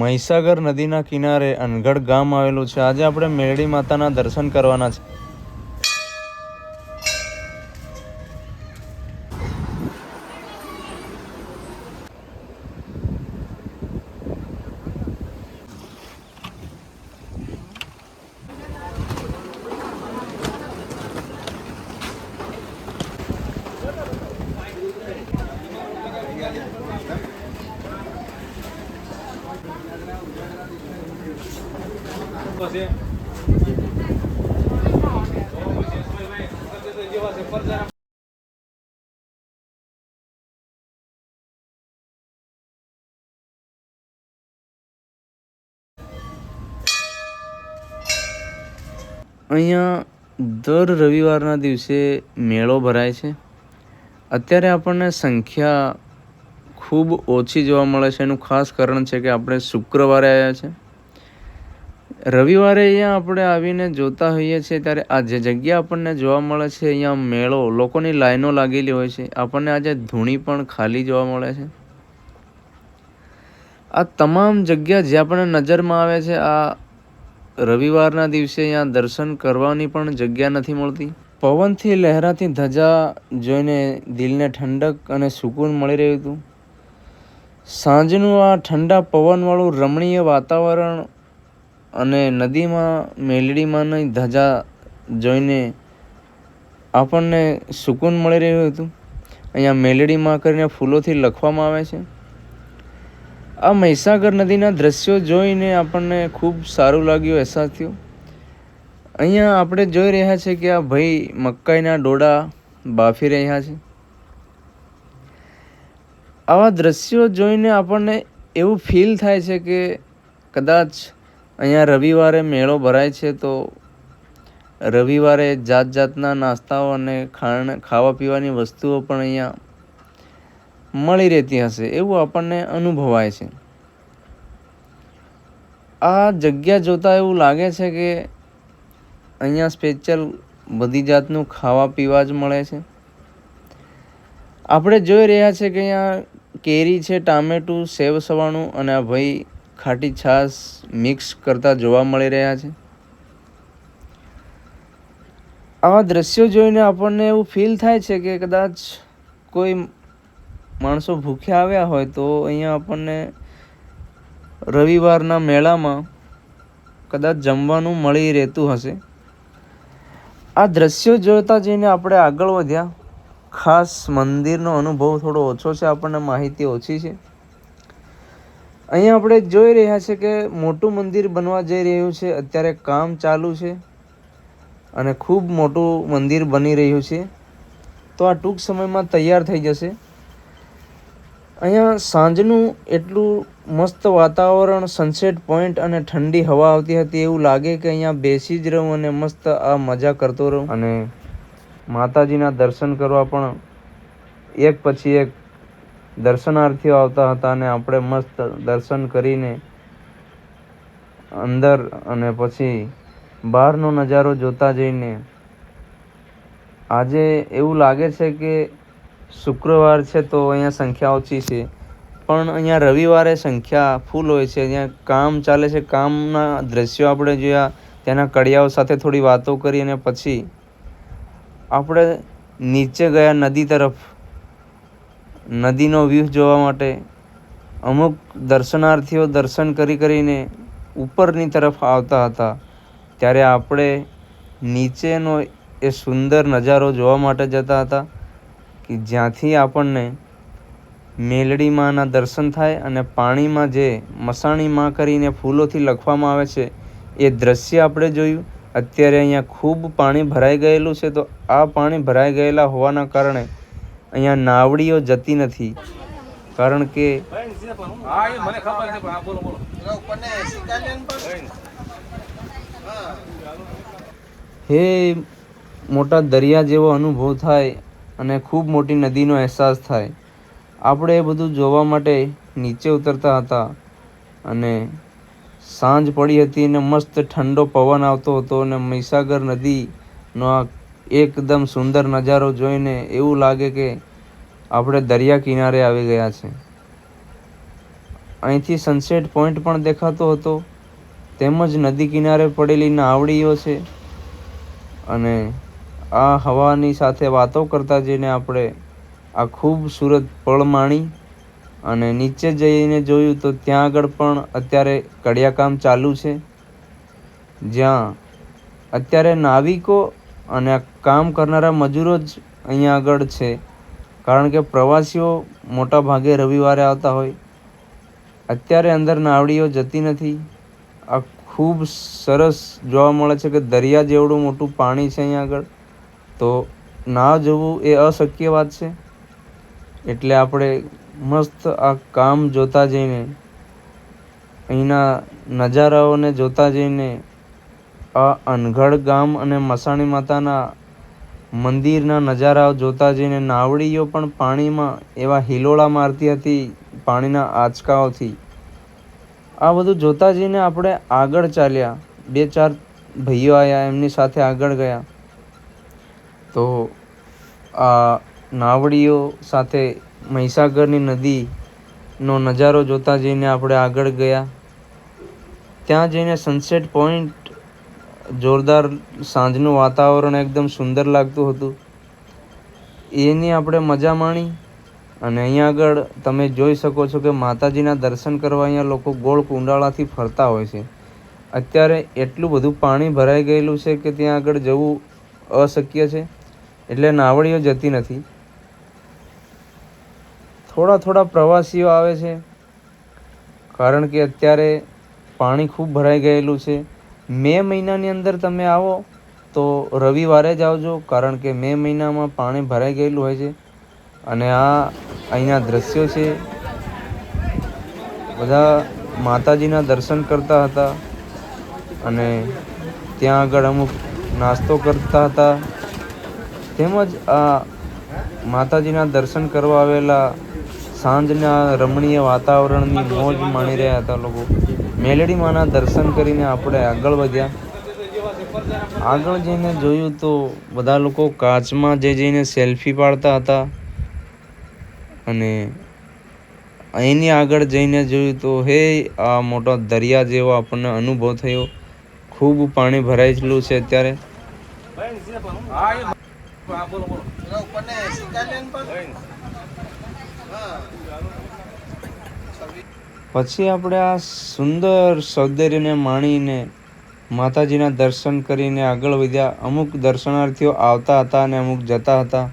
મહીસાગર નદીના કિનારે અનગઢ ગામ આવેલું છે. આજે આપણે મેલડી માતાના દર્શન કરવાના છે. અહીંયા દર રવિવારના દિવસે મેળો ભરાય છે. અત્યારે આપણને સંખ્યા ખૂબ ઓછી જોવા મળે છે. એનું ખાસ કારણ છે કે આપણે શુક્રવારે આવ્યા છે. રવિવારે અહીંયા આપણે આવીને જોતા હોઈએ છીએ ત્યારે આ જે જગ્યા આપણને જોવા મળે છે, અહીંયા મેળો, લોકોની લાઈનો લાગેલી હોય છે. આપણને આજે ધૂણી પણ ખાલી જોવા મળે છે. આ તમામ જગ્યા જે આપણને નજરમાં આવે છે, આ રવિવારના દિવસે અહીંયા દર્શન કરવાની પણ જગ્યા નથી મળતી. પવનથી લહેરાતી ધજા જોઈને દિલને ઠંડક અને સુકૂન મળી રહ્યું હતું. સાંજનું આ ઠંડા પવનવાળું રમણીય વાતાવરણ અને નદીમાં મેલડીમાંની ધજા જોઈને આપણને સુકૂન મળી રહ્યું હતું. અહીંયા મેલડીમાં કરીને ફૂલોથી લખવામાં આવે છે. આ મહીસાગર નદીના દ્રશ્યો જોઈને આપણને ખૂબ સારું લાગ્યું, અહેસાસ થયો. અહીંયા આપણે જોઈ રહ્યા છીએ કે આ ભાઈ મકાઈના ડોડા બાફી રહ્યા છે. આવા દ્રશ્યો જોઈને આપણને એવું ફીલ થાય છે કે કદાચ અહીંયા રવિવારે મેળો ભરાય છે તો રવિવારે જાત જાતના નાસ્તાઓ અને ખાવા પીવાની વસ્તુઓ પણ અહીંયા મળી રહેતી હશે, એવું આપણને અનુભવાય છે. આ જગ્યા જોતાં એવું લાગે છે કે અહીંયા સ્પેશિયલ બધી જાતનું ખાવા પીવા જ મળે છે. આપણે જોઈ રહ્યા છે કે અહીંયા કેરી છે, ટામેટું, સેવ સવાણું અને આ ભાઈ ખાટી છાશ મિક્સ કરતા જોવા મળી રહ્યા છે. આવા દ્રશ્યો જોઈને આપણને એવું ફીલ થાય છે કે કદાચ કોઈ માણસો ભૂખ્યા આવ્યા હોય તો અહીંયા આપણને રવિવારના મેળામાં કદાચ જમવાનું મળી રહેતું હશે. આ દ્રશ્યો જોતા જઈને આપણે આગળ વધ્યા. ખાસ મંદિરનો અનુભવ થોડો ઓછો છે, આપણને માહિતી ઓછી છે. અહીંયા આપણે જોઈ રહ્યા છે કે મોટું મંદિર બનવા જઈ રહ્યું છે. અત્યારે કામ ચાલુ છે અને ખૂબ મોટું મંદિર બની રહ્યું છે. તો આ ટૂંક સમયમાં તૈયાર થઈ જશે. અહીંયા સાંજનું એટલું મસ્ત વાતાવરણ, સનસેટ પોઈન્ટ અને ઠંડી હવા આવતી હતી. એવું લાગે કે અહીંયા બેસી જ રહું અને મસ્ત આ મજા કરતો રહું. અને માતાજીના દર્શન કરવા પણ એક પછી એક દર્શનાર્થીઓ આવતા હતા અને આપણે મસ્ત દર્શન કરીને અંદર અને પછી બહારનો નજારો જોતા જઈને આજે એવું લાગે છે કે શુક્રવાર છે તો અહીંયા સંખ્યા ઓછી છે, પણ અહીંયા રવિવારે સંખ્યા ફૂલ હોય છે. અહીંયા કામ ચાલે છે. કામના દ્રશ્યો આપણે જોયા. ત્યાંના કડિયાઓ સાથે થોડી વાતો કરી અને પછી આપણે નીચે ગયા નદી તરફ, નદીનો વ્યૂ જોવા માટે. અમુક દર્શનાર્થીઓ દર્શન કરીને ઉપરની તરફ આવતા હતા, ત્યારે આપણે નીચેનો એ સુંદર નજારો જોવા માટે જતા હતા કે જ્યાંથી આપણને મેલડી માના દર્શન થાય અને પાણીમાં જે મસાણી માં કરીને ફૂલોથી લખવામાં આવે છે એ દ્રશ્ય આપણે જોયું. અત્યારે અહીંયા ખૂબ પાણી ભરાઈ ગયેલું છે. તો આ પાણી ભરાઈ ગયેલા હોવાના કારણે અહીંયા નાવડીઓ જતી નથી, કારણ કે હે મોટા દરિયા જેવો અનુભવ થાય અને ખૂબ મોટી નદીનો અહેસાસ થાય. આપણે એ બધું જોવા માટે નીચે ઉતરતા હતા અને સાંજ પડી હતી અને મસ્ત ઠંડો પવન આવતો હતો અને મહીસાગર નદીનો આ એકદમ સુંદર નજારો જોઈને એવું લાગે કે આપણે દરિયા કિનારે આવી ગયા છે. અહીંથી સનસેટ પોઈન્ટ પણ દેખાતો હતો. તેમજ નદી કિનારે પડેલી નાવડીઓ છે. અને આ હવાની સાથે વાતો કરતા જઈને આપણે આ ખૂબસૂરત પળ માણી. અને નીચે જઈને જોયું તો ત્યાં આગળ પણ અત્યારે કડિયાકામ ચાલુ છે, જ્યાં અત્યારે નાવિકો અને કામ કરનારા મજૂરો જ અહીંયા આગળ છે. કારણ કે પ્રવાસીઓ મોટા ભાગે રવિવારે આવતા હોય. અત્યારે અંદર નાવડીઓ જતી નથી. આ ખૂબ સરસ જોવા મળે છે કે દરિયા જેવડું મોટું પાણી છે અહીંયા આગળ. તો નાવ જવું એ અશક્ય વાત છે. એટલે આપણે મસ્ત આ કામ જોતા જઈને, અહીંના નજારાઓને જોતા જઈને, આ અનગઢ ગામ અને મસાણી માતાના મંદિરના નજારાઓ જોતા જઈને નાવડીઓ પણ પાણીમાં એવા હિલોળા મારતી હતી પાણીના આંચકાઓથી. આ બધું જોતા જઈને આપણે આગળ ચાલ્યા. 2-4 ભાઈઓ આવ્યા, એમની સાથે આગળ ગયા. તો આ નાવડીઓ સાથે મહીસાગરની નદીનો નજારો જોતા જઈને આપણે આગળ ગયા. ત્યાં જઈને સનસેટ પોઈન્ટ, જોરદાર સાંજનું વાતાવરણ એકદમ સુંદર લાગતું હતું. એની આપણે મજા માણી. અને અહીંયા આગળ તમે જોઈ શકો છો કે માતાજીના દર્શન કરવા અહીંયા લોકો ગોળ કુંડાળાથી ફરતા હોય છે. અત્યારે એટલું બધું પાણી ભરાઈ ગયેલું છે કે ત્યાં આગળ જવું અશક્ય છે. એટલે નાવડીઓ જતી નથી. થોડા પ્રવાસીઓ આવે છે, કારણ કે અત્યારે પાણી ખૂબ ભરાઈ ગયેલું છે. મે મહિનાની અંદર તમે આવો તો રવિવારે જ આવજો, કારણ કે મે મહિનામાં પાણી ભરાઈ ગયેલું હોય છે. અને આ અહીંના દ્રશ્યો છે. બધા માતાજીના દર્શન કરતા હતા અને ત્યાં આગળ અમુક નાસ્તો કરતા હતા. તેમજ આ માતાજીના દર્શન કરવા આવેલા સાંજના રમણીય વાતાવરણની મોજ માણી રહ્યા હતા લોકો. મેલડી માના દર્શન કરીને આપણે આગળ વધ્યા. આગળ જઈને જોયું તો બધા લોકો કાચમાં જઈને સેલ્ફી પાડતા હતા. અને અહીંની આગળ જઈને જોયું તો આ મોટો દરિયા જેવો આપણને અનુભવ થયો. ખૂબ પાણી ભરાયેલું છે અત્યારે. પછી આપણે આ સુંદર સૌંદર્યને માણીને માતાજીના દર્શન કરીને આગળ વધ્યા. અમુક દર્શનાર્થીઓ આવતા હતા અને અમુક જતા હતા.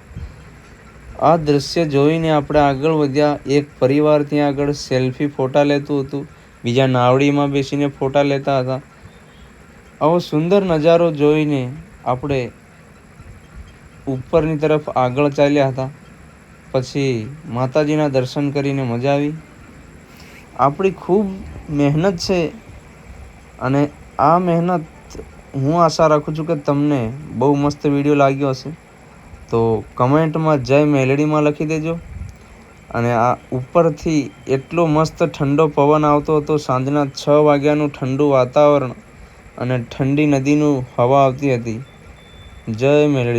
આ દૃશ્ય જોઈને આપણે આગળ વધ્યા. એક પરિવાર ત્યાં આગળ સેલ્ફી ફોટા લેતું હતું, બીજા નાવડીમાં બેસીને ફોટા લેતા હતા. આવો સુંદર નજારો જોઈને આપણે ઉપરની તરફ આગળ ચાલ્યા હતા. પછી માતાજીના દર્શન કરીને મજા આવી. આપણી ખૂબ મહેનત છે અને આ મહેનત, હું આશા રાખું છું કે તમને બહુ મસ્ત વિડીયો લાગ્યો હશે. તો કમેન્ટમાં જય મેલડીમાં લખી દેજો. અને આ ઉપરથી એટલો મસ્ત ઠંડો પવન આવતો હતો. સાંજના 6 વાગ્યાનું ઠંડુ વાતાવરણ અને ઠંડી નદીનું હવા આવતી હતી. જય મેલડી.